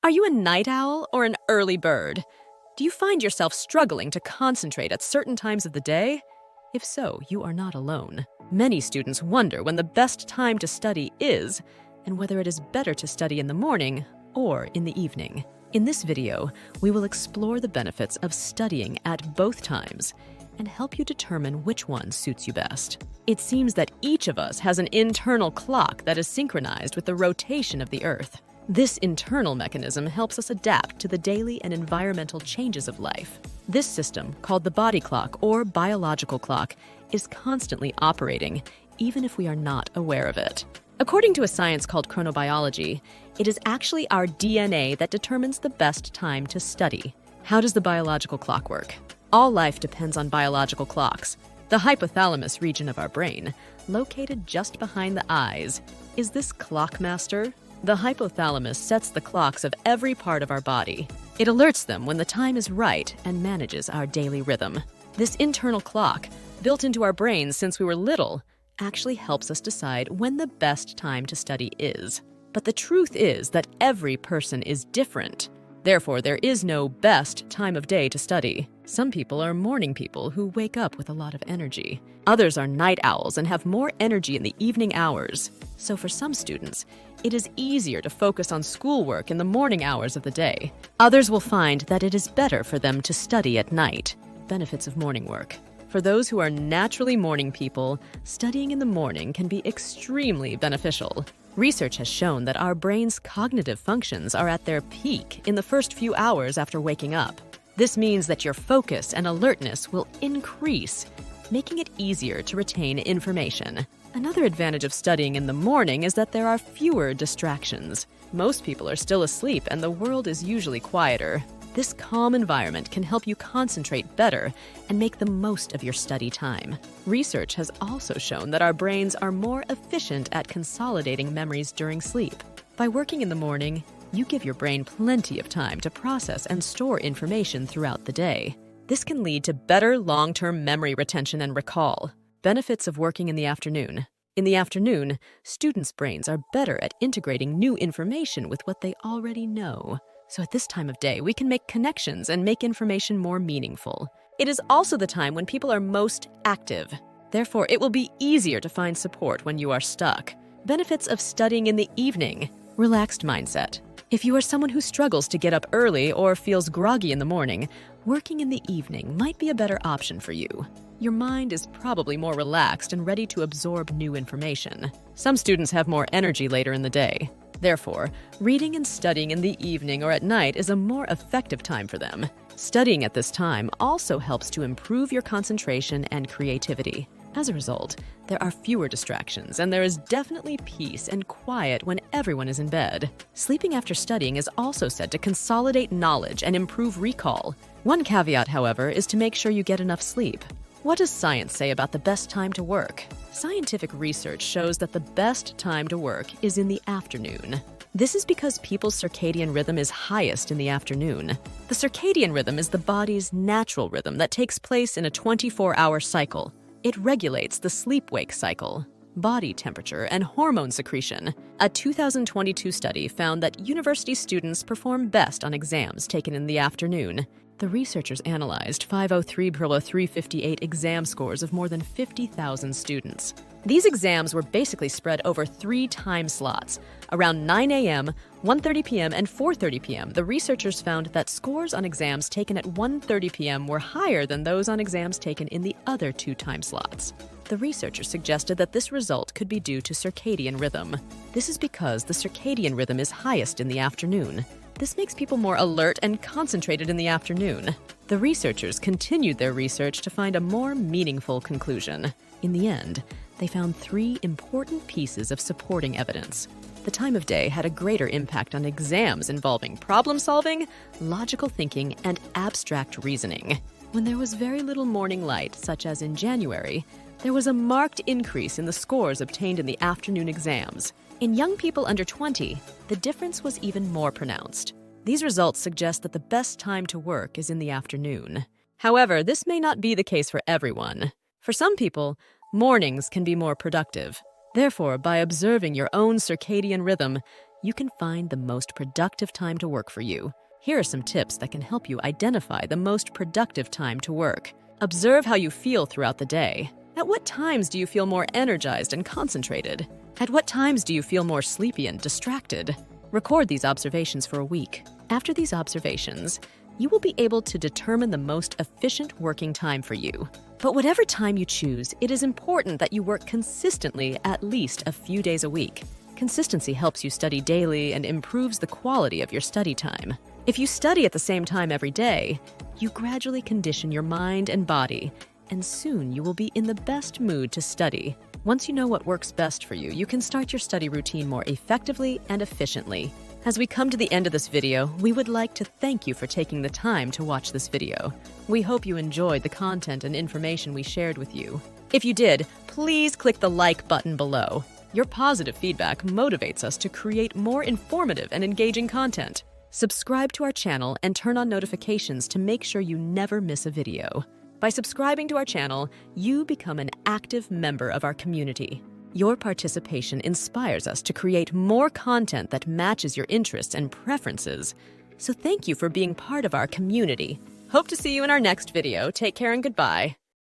Are you a night owl or an early bird? Do you find yourself struggling to concentrate at certain times of the day? If so, you are not alone. Many students wonder when the best time to study is, and whether it is better to study in the morning or in the evening. In this video, we will explore the benefits of studying at both times and help you determine which one suits you best. It seems that each of us has an internal clock that is synchronized with the rotation of the Earth. This internal mechanism helps us adapt to the daily and environmental changes of life. This system, called the body clock or biological clock, is constantly operating, even if we are not aware of it. According to a science called chronobiology, it is actually our DNA that determines the best time to study. How does the biological clock work? All life depends on biological clocks. The hypothalamus region of our brain, located just behind the eyes, is this clock master. The hypothalamus sets the clocks of every part of our body. It alerts them when the time is right and manages our daily rhythm. This internal clock, built into our brains since we were little, actually helps us decide when the best time to study is. But the truth is that every person is different. Therefore, there is no best time of day to study. Some people are morning people who wake up with a lot of energy. Others are night owls and have more energy in the evening hours. So for some students, it is easier to focus on schoolwork in the morning hours of the day. Others will find that it is better for them to study at night. Benefits of morning work. For those who are naturally morning people, studying in the morning can be extremely beneficial. Research has shown that our brain's cognitive functions are at their peak in the first few hours after waking up. This means that your focus and alertness will increase, making it easier to retain information. Another advantage of studying in the morning is that there are fewer distractions. Most people are still asleep and the world is usually quieter. This calm environment can help you concentrate better and make the most of your study time. Research has also shown that our brains are more efficient at consolidating memories during sleep. By working in the morning, you give your brain plenty of time to process and store information throughout the day. This can lead to better long-term memory retention and recall. Benefits of working in the afternoon. In the afternoon, students' brains are better at integrating new information with what they already know. So at this time of day, we can make connections and make information more meaningful. It is also the time when people are most active. Therefore, it will be easier to find support when you are stuck. Benefits of studying in the evening. Relaxed mindset. If you are someone who struggles to get up early or feels groggy in the morning, working in the evening might be a better option for you. Your mind is probably more relaxed and ready to absorb new information. Some students have more energy later in the day. Therefore, reading and studying in the evening or at night is a more effective time for them. Studying at this time also helps to improve your concentration and creativity. As a result, there are fewer distractions and there is definitely peace and quiet when everyone is in bed. Sleeping after studying is also said to consolidate knowledge and improve recall. One caveat, however, is to make sure you get enough sleep. What does science say about the best time to work? Scientific research shows that the best time to work is in the afternoon. This is because people's circadian rhythm is highest in the afternoon. The circadian rhythm is the body's natural rhythm that takes place in a 24-hour cycle. It regulates the sleep-wake cycle, body temperature, and hormone secretion. A 2022 study found that university students perform best on exams taken in the afternoon. The researchers analyzed 503/358 exam scores of more than 50,000 students. These exams were basically spread over 3 time slots. Around 9 a.m., 1:30 p.m., and 4:30 p.m., the researchers found that scores on exams taken at 1:30 p.m. were higher than those on exams taken in the other 2 time slots. The researchers suggested that this result could be due to circadian rhythm. This is because the circadian rhythm is highest in the afternoon. This makes people more alert and concentrated in the afternoon. The researchers continued their research to find a more meaningful conclusion. In the end, they found 3 important pieces of supporting evidence. The time of day had a greater impact on exams involving problem solving, logical thinking, and abstract reasoning. When there was very little morning light, such as in January, there was a marked increase in the scores obtained in the afternoon exams. In young people under 20, the difference was even more pronounced. These results suggest that the best time to work is in the afternoon. However, this may not be the case for everyone. For some people, mornings can be more productive. Therefore, by observing your own circadian rhythm, you can find the most productive time to work for you. Here are some tips that can help you identify the most productive time to work. Observe how you feel throughout the day. At what times do you feel more energized and concentrated? At what times do you feel more sleepy and distracted? Record these observations for a week. After these observations, you will be able to determine the most efficient working time for you. But whatever time you choose, it is important that you work consistently at least a few days a week. Consistency helps you study daily and improves the quality of your study time. If you study at the same time every day, you gradually condition your mind and body, and soon you will be in the best mood to study. Once you know what works best for you, you can start your study routine more effectively and efficiently. As we come to the end of this video, we would like to thank you for taking the time to watch this video. We hope you enjoyed the content and information we shared with you. If you did, please click the like button below. Your positive feedback motivates us to create more informative and engaging content. Subscribe to our channel and turn on notifications to make sure you never miss a video. By subscribing to our channel, you become an active member of our community. Your participation inspires us to create more content that matches your interests and preferences. So thank you for being part of our community. Hope to see you in our next video. Take care and goodbye.